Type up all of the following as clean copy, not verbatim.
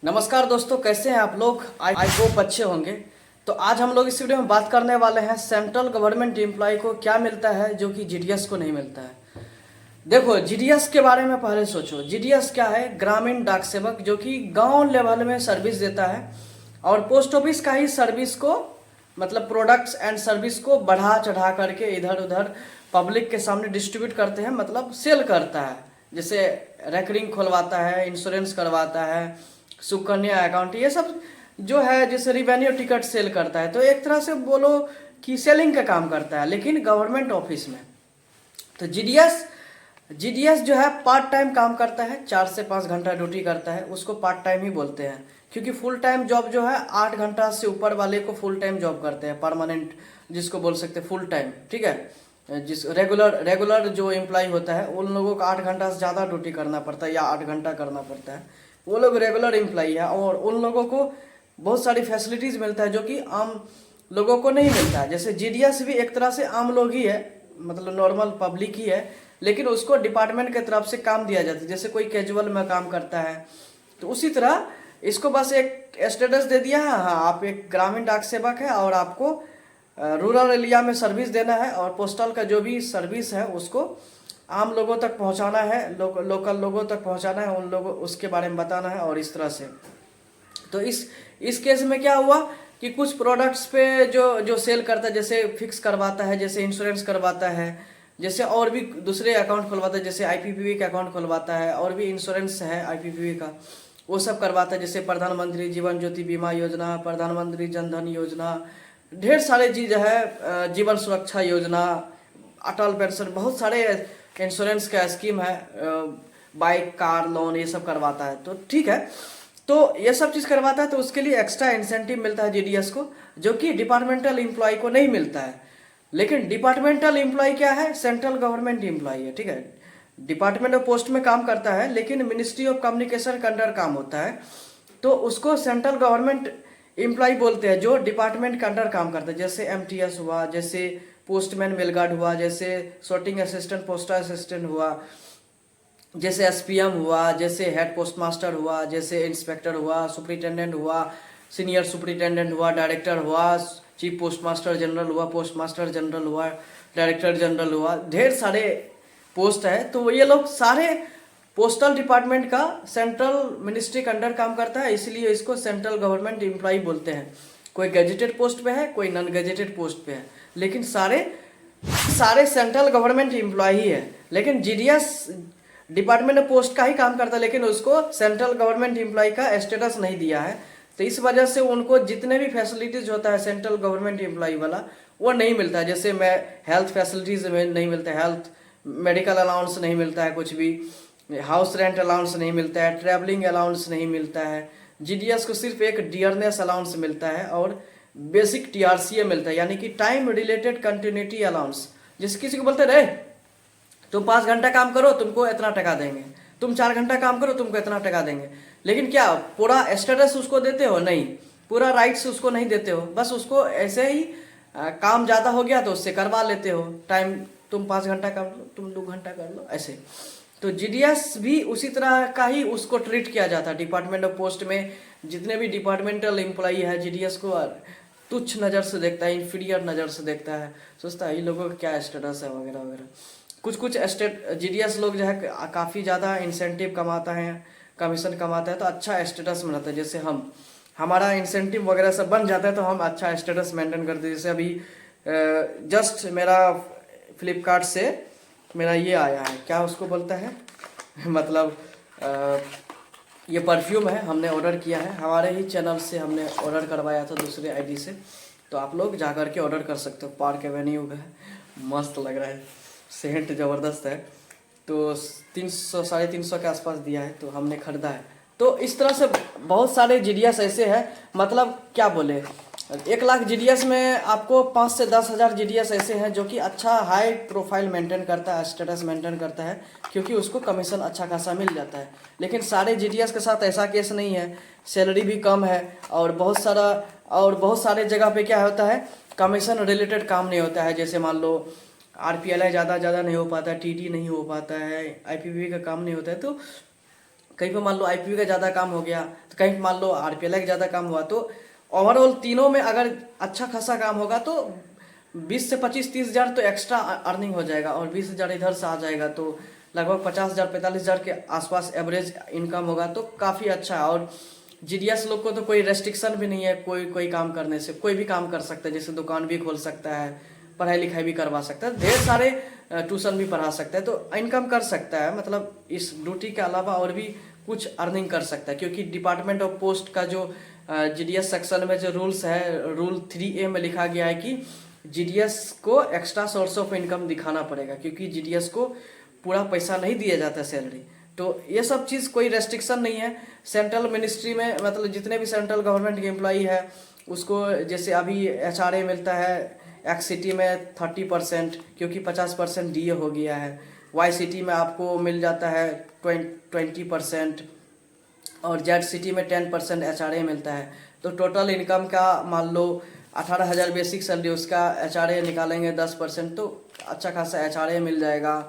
नमस्कार दोस्तों, कैसे हैं आप लोग। आई होप अच्छे होंगे। तो आज हम लोग इस वीडियो में बात करने वाले हैं सेंट्रल गवर्नमेंट एम्प्लॉय को क्या मिलता है जो कि जीडीएस को नहीं मिलता है। देखो, जीडीएस के बारे में पहले सोचो। जीडीएस क्या है? ग्रामीण डाक सेवक, जो कि गांव लेवल में सर्विस देता है और पोस्ट ऑफिस का ही सर्विस को, मतलब प्रोडक्ट्स एंड सर्विस को बढ़ा चढ़ा करके इधर उधर पब्लिक के सामने डिस्ट्रीब्यूट करते हैं, मतलब सेल करता है। जैसे रेकरिंग खुलवाता है, इंश्योरेंस करवाता है, सुकन्या अकाउंट, ये सब जो है, जैसे रिवेन्यू टिकट सेल करता है। तो एक तरह से बोलो कि सेलिंग का काम करता है, लेकिन गवर्नमेंट ऑफिस में। तो जीडीएस जो है पार्ट टाइम काम करता है, 4 से 5 घंटा ड्यूटी करता है, उसको पार्ट टाइम ही बोलते हैं। क्योंकि फुल टाइम जॉब जो है 8 घंटा से ऊपर वाले को फुल टाइम जॉब करते हैं, परमानेंट जिसको बोल सकते हैं फुल टाइम, ठीक है। जिस रेगुलर जो एम्प्लॉय होता है उन लोगों को 8 घंटा से ज़्यादा ड्यूटी करना पड़ता है या 8 घंटा करना पड़ता है। वो लोग रेगुलर एम्प्लॉय है और उन लोगों को बहुत सारी फैसिलिटीज़ मिलता है जो कि आम लोगों को नहीं मिलता है। जैसे जीडीएस भी एक तरह से आम लोग ही है, मतलब नॉर्मल पब्लिक ही है, लेकिन उसको डिपार्टमेंट की तरफ से काम दिया जाता है। जैसे कोई कैजुअल में काम करता है तो उसी तरह इसको बस एक स्टेटस दे दिया है, हाँ आप एक ग्रामीण डाक सेवक है और आपको रूरल एरिया में सर्विस देना है और पोस्टल का जो भी सर्विस है उसको आम लोगों तक पहुंचाना है, लोकल लोगों तक पहुंचाना है, उन लोगों उसके बारे में बताना है और इस तरह से। तो इस केस में क्या हुआ कि कुछ प्रोडक्ट्स पे जो जो सेल करता है, जैसे फिक्स करवाता है, जैसे इंश्योरेंस करवाता है, जैसे और भी दूसरे अकाउंट खुलवाता है, जैसे आईपीपीवी का अकाउंट खुलवाता है और भी इंश्योरेंस है आईपीपीवी का, वो सब करवाता है। जैसे प्रधानमंत्री जीवन ज्योति बीमा योजना, प्रधानमंत्री जन धन योजना, ढेर सारे चीज़ है, जीवन सुरक्षा योजना, अटल पेंशन, बहुत सारे इंश्योरेंस का स्कीम है, बाइक कार लोन, ये सब करवाता है। तो ठीक है, तो ये सब चीज़ करवाता है तो उसके लिए एक्स्ट्रा इंसेंटिव मिलता है जीडीएस को, जो कि डिपार्टमेंटल एम्प्लॉय को नहीं मिलता है। लेकिन डिपार्टमेंटल एम्प्लॉय क्या है? सेंट्रल गवर्नमेंट एम्प्लॉय है, ठीक है। डिपार्टमेंट ऑफ पोस्ट में काम करता है, लेकिन मिनिस्ट्री ऑफ कम्युनिकेशन के अंडर काम होता है, तो उसको सेंट्रल गवर्नमेंट एम्प्लॉय बोलते हैं जो डिपार्टमेंट के अंडर काम करता है। जैसे एमटीएस हुआ, जैसे पोस्टमैन मेलगार्ड हुआ, जैसे sorting असिस्टेंट पोस्टल असिस्टेंट हुआ, जैसे एसपीएम हुआ, जैसे हेड पोस्ट मास्टर हुआ, जैसे इंस्पेक्टर हुआ, सुपरिटेंडेंट हुआ, सीनियर सुपरिटेंडेंट हुआ, डायरेक्टर हुआ, चीफ पोस्ट मास्टर जनरल हुआ, पोस्ट मास्टर जनरल हुआ, डायरेक्टर जनरल हुआ, ढेर सारे पोस्ट है। तो ये लोग सारे पोस्टल डिपार्टमेंट का सेंट्रल मिनिस्ट्री के अंडर काम करता है, इसलिए इसको सेंट्रल गवर्नमेंट एम्प्लॉय बोलते हैं। कोई गजेटेड पोस्ट पे है, कोई नॉन गजेटेड पोस्ट पे है, लेकिन सारे सारे सेंट्रल गवर्नमेंट एम्प्लॉय ही है। लेकिन जीडीएस डिपार्टमेंट ऑफ पोस्ट का ही काम करता है, लेकिन उसको सेंट्रल गवर्नमेंट एम्प्लॉय का स्टेटस नहीं दिया है। तो इस वजह से उनको जितने भी फैसिलिटीज होता है सेंट्रल गवर्नमेंट एम्प्लॉय वाला, वो नहीं मिलता है। जैसे मैं हेल्थ फैसिलिटीज में नहीं मिलता है, हेल्थ मेडिकल अलाउंस नहीं मिलता है, कुछ भी हाउस रेंट अलाउंस नहीं मिलता है, ट्रैवलिंग अलाउंस नहीं मिलता है। जीडीएस को सिर्फ एक डियरनेस अलाउंस मिलता है और बेसिक टीआरसीए मिलता है, यानी कि टाइम रिलेटेड कंटिन्यूटी अलाउंस। जिस किसी को बोलते रहे तुम 5 घंटा काम करो तुमको इतना टका देंगे, तुम 4 घंटा काम करो तुमको इतना टका देंगे, लेकिन क्या पूरा स्टेटस उसको देते हो? नहीं, पूरा राइट्स उसको नहीं देते हो। बस उसको ऐसे ही काम ज़्यादा हो गया तो उससे करवा लेते हो, टाइम तुम 5 घंटा कर लो, तुम 2 घंटा कर लो, ऐसे। तो जीडीएस भी उसी तरह का ही उसको ट्रीट किया जाता है। डिपार्टमेंट ऑफ पोस्ट में जितने भी डिपार्टमेंटल एम्प्लॉई है, जीडीएस को तुच्छ नज़र से देखता है, इंफीरियर नज़र से देखता है, सोचता है इन लोगों का क्या स्टेटस है वगैरह वगैरह। कुछ जीडीएस लोग जो है काफ़ी ज़्यादा इंसेंटिव कमाता है, कमीशन कमाता है, तो अच्छा स्टेटस में रहता है। जैसे हमारा इंसेंटिव वगैरह सब बन जाता है तो हम अच्छा स्टेटस मेंटेन करते हैं। जैसे अभी जस्ट मेरा फ्लिपकार्ट से मेरा ये आया है, क्या उसको बोलता है मतलब ये परफ्यूम है, हमने ऑर्डर किया है, हमारे ही चैनल से हमने ऑर्डर करवाया था दूसरे आईडी से। तो आप लोग जा कर के ऑर्डर कर सकते हो, पार्क एवेन्यू का है, मस्त लग रहा है, सेंट ज़बरदस्त है। तो 300 350 के आसपास दिया है, तो हमने ख़रीदा है। तो इस तरह से बहुत सारे जीडीएस ऐसे हैं, मतलब क्या बोले, 1 लाख जीडीएस में आपको 5 से 10 हज़ार जीडीएस ऐसे हैं जो कि अच्छा हाई प्रोफाइल मेंटेन करता है, स्टेटस मेंटेन करता है, क्योंकि उसको कमीशन अच्छा खासा मिल जाता है। लेकिन सारे जीडीएस के साथ ऐसा केस नहीं है, सैलरी भी कम है और बहुत सारे जगह पे क्या होता है, कमीशन रिलेटेड काम नहीं होता है। जैसे मान लो आरपीएलआई ज़्यादा नहीं हो पाता है, टीडी नहीं हो पाता है, आईपीपीवी का काम नहीं होता है, तो कहीं पे मान लो आईपीओ का ज़्यादा काम हो गया, तो कहीं पे मान लो आरपीएल का ज़्यादा काम हुआ, तो ओवरऑल तीनों में अगर अच्छा खासा काम होगा तो 20 से 25-30 हज़ार तो एक्स्ट्रा अर्निंग हो जाएगा, और 20 हज़ार इधर से आ जाएगा, तो लगभग 50 हज़ार 45 हज़ार के आसपास एवरेज इनकम होगा, तो काफ़ी अच्छा है। और जीडीएस लोग को तो कोई रेस्ट्रिक्शन भी नहीं है, कोई काम करने से, कोई भी काम कर सकता है, जैसे दुकान भी खोल सकता है, पढ़ाई लिखाई भी करवा सकता है, ढेर सारे ट्यूशन भी पढ़ा सकता है, तो इनकम कर सकता है। मतलब इस ड्यूटी के अलावा और भी कुछ अर्निंग कर सकता है, क्योंकि डिपार्टमेंट ऑफ पोस्ट का जो जीडीएस सेक्शन में जो रूल्स है, रूल 3A में लिखा गया है कि जीडीएस को एक्स्ट्रा सोर्स ऑफ इनकम दिखाना पड़ेगा, क्योंकि जीडीएस को पूरा पैसा नहीं दिया जाता सैलरी। तो ये सब चीज़ कोई रेस्ट्रिक्शन नहीं है। सेंट्रल मिनिस्ट्री में मतलब जितने भी सेंट्रल गवर्नमेंट के एम्प्लॉई है उसको, जैसे अभी एचआरए मिलता है एक्स सिटी में 30%, क्योंकि 50% डीए हो गया है। वाई सिटी में आपको मिल जाता है 20%, और जेड सिटी में 10% एचआरए मिलता है। तो टोटल इनकम का मान लो 18,000 बेसिक सैलरी, उसका एचआरए निकालेंगे 10%, तो अच्छा खासा एचआरए मिल जाएगा।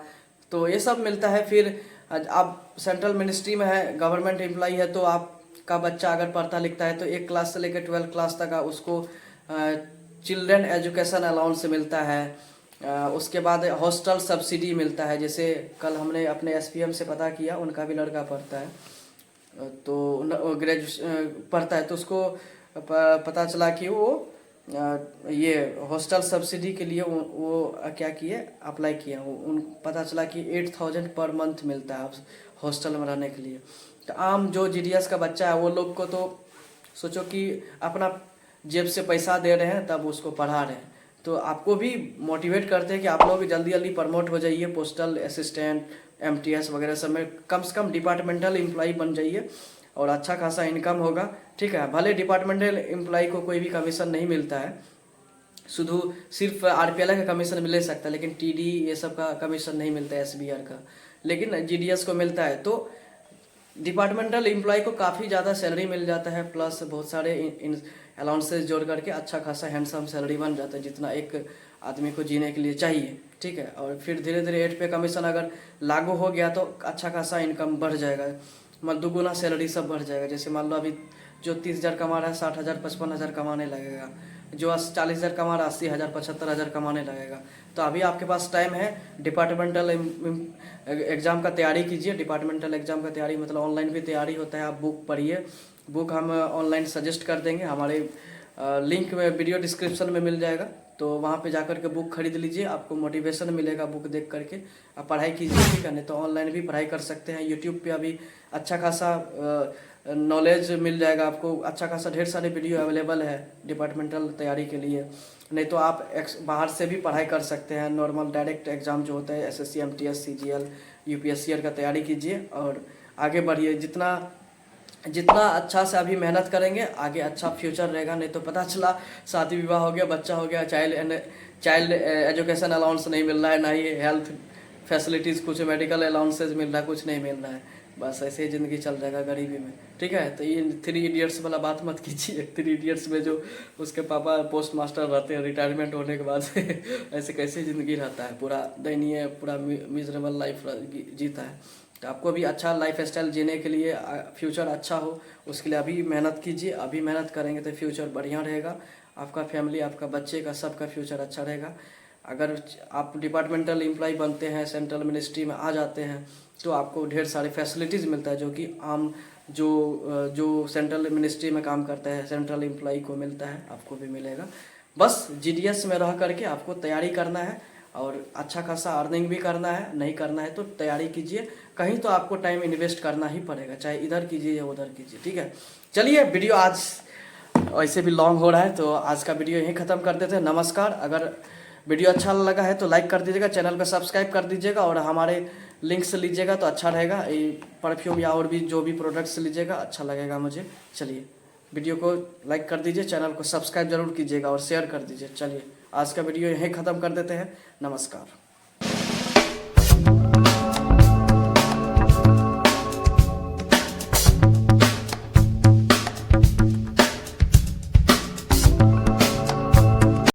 तो ये सब मिलता है। फिर आप सेंट्रल मिनिस्ट्री में है, गवर्नमेंट एम्प्लॉई है, तो आपका बच्चा अगर पढ़ता लिखता है तो 1 क्लास से लेकर 12 क्लास तक उसको चिल्ड्रन एजुकेशन अलाउंस मिलता है। उसके बाद हॉस्टल सब्सिडी मिलता है। जैसे कल हमने अपने एसपीएम से पता किया, उनका भी लड़का पढ़ता है, तो ग्रेजुएशन पढ़ता है, तो उसको पता चला कि वो ये हॉस्टल सब्सिडी के लिए वो क्या किए, अप्लाई किए। उन पता चला कि 8,000 पर मंथ मिलता है हॉस्टल में रहने के लिए। तो आम जो जीडीएस का बच्चा है वो लोग को तो सोचो कि अपना जेब से पैसा दे रहे हैं तब उसको पढ़ा रहे हैं, तो आपको भी मोटिवेट करते हैं कि आप लोग जल्दी जल्दी प्रमोट हो जाइए, पोस्टल असिस्टेंट, एमटीएस वगैरह सब में कम से कम डिपार्टमेंटल एम्प्लॉई बन जाइए, और अच्छा खासा इनकम होगा। ठीक है, भले डिपार्टमेंटल एम्प्लॉई को कोई भी कमीशन नहीं मिलता है, सिर्फ आरपीएल का कमीशन मिल सकता है, लेकिन टीडी ये सब का कमीशन नहीं मिलता है, एसबीआर का, लेकिन जीडीएस को मिलता है। तो डिपार्टमेंटल एम्प्लॉय को काफ़ी ज़्यादा सैलरी मिल जाता है, प्लस बहुत सारे अलाउंसेस जोड़ करके अच्छा खासा हैंडसम सैलरी बन जाता है, जितना एक आदमी को जीने के लिए चाहिए। ठीक है, और फिर धीरे धीरे 8 पे कमीशन अगर लागू हो गया तो अच्छा खासा इनकम बढ़ जाएगा, मतलब दुगुना सैलरी सब बढ़ जाएगा। जैसे मान लो अभी जो 30,000 कमा रहा है 60,000 55,000 कमाने लगेगा, जो 40,000 कमा रहा है 80,000 75,000 कमाने लगेगा। तो अभी आपके पास टाइम है, डिपार्टमेंटल एग्ज़ाम का तैयारी कीजिए। डिपार्टमेंटल एग्ज़ाम का तैयारी मतलब ऑनलाइन भी तैयारी होता है, आप बुक पढ़िए। बुक हम ऑनलाइन सजेस्ट कर देंगे, हमारे लिंक में वीडियो डिस्क्रिप्शन में मिल जाएगा, तो वहाँ पे जाकर के बुक खरीद लीजिए, आपको मोटिवेशन मिलेगा बुक देख करके। आप पढ़ाई कीजिए, ठीक है, नहीं तो ऑनलाइन भी पढ़ाई कर सकते हैं। यूट्यूब पे अभी अच्छा खासा नॉलेज मिल जाएगा आपको, अच्छा खासा ढेर सारे वीडियो अवेलेबल है डिपार्टमेंटल तैयारी के लिए। नहीं तो आप बाहर से भी पढ़ाई कर सकते हैं, नॉर्मल डायरेक्ट एग्ज़ाम जो होता है एसएससी एमटीएस सीजीएल यूपीएससी का तैयारी कीजिए और आगे बढ़िए। जितना अच्छा से अभी मेहनत करेंगे आगे अच्छा फ्यूचर रहेगा। नहीं तो पता चला शादी विवाह हो गया, बच्चा हो गया, चाइल्ड एजुकेशन अलाउंस नहीं मिल रहा है, ना ही हेल्थ फैसिलिटीज़, कुछ मेडिकल अलाउंसेज मिल रहा है, कुछ नहीं मिल रहा है, बस ऐसे ही ज़िंदगी चल जाएगा गरीबी में। ठीक है, तो ये 3 इडियट्स वाला बात मत कीजिए। 3 इडियट्स में जो उसके पापा पोस्ट मास्टर रहते हैं रिटायरमेंट होने के बाद ऐसे कैसे ज़िंदगी रहता है, पूरा दयनीय, पूरा मिजरेबल लाइफ जीता है। तो आपको भी अच्छा लाइफ स्टाइल जीने के लिए, फ्यूचर अच्छा हो, उसके लिए अभी मेहनत कीजिए। अभी मेहनत करेंगे तो फ्यूचर बढ़िया रहेगा, आपका फैमिली, आपका बच्चे का, सबका फ्यूचर अच्छा रहेगा। अगर आप डिपार्टमेंटल एम्प्लॉय बनते हैं, सेंट्रल मिनिस्ट्री में आ जाते हैं, तो आपको ढेर सारे फैसिलिटीज़ मिलता है, जो कि आम जो सेंट्रल मिनिस्ट्री में काम करता है सेंट्रल एम्प्लॉय को मिलता है, आपको भी मिलेगा। बस जीडीएस में रह करके आपको तैयारी करना है और अच्छा खासा अर्निंग भी करना है। नहीं करना है तो तैयारी कीजिए, कहीं तो आपको टाइम इन्वेस्ट करना ही पड़ेगा, चाहे इधर कीजिए या उधर कीजिए। ठीक है, चलिए, वीडियो आज वैसे भी लॉन्ग हो रहा है तो आज का वीडियो यहीं ख़त्म कर देते हैं। नमस्कार। अगर वीडियो अच्छा लगा है तो लाइक कर दीजिएगा, चैनल को सब्सक्राइब कर दीजिएगा और हमारे लिंक से लीजिएगा तो अच्छा रहेगा। ये परफ्यूम या और भी जो भी प्रोडक्ट्स लीजिएगा अच्छा लगेगा मुझे। चलिए, वीडियो को लाइक कर दीजिए, चैनल को सब्सक्राइब जरूर कीजिएगा और शेयर कर दीजिए। चलिए, आज का वीडियो यहीं ख़त्म कर देते हैं। नमस्कार।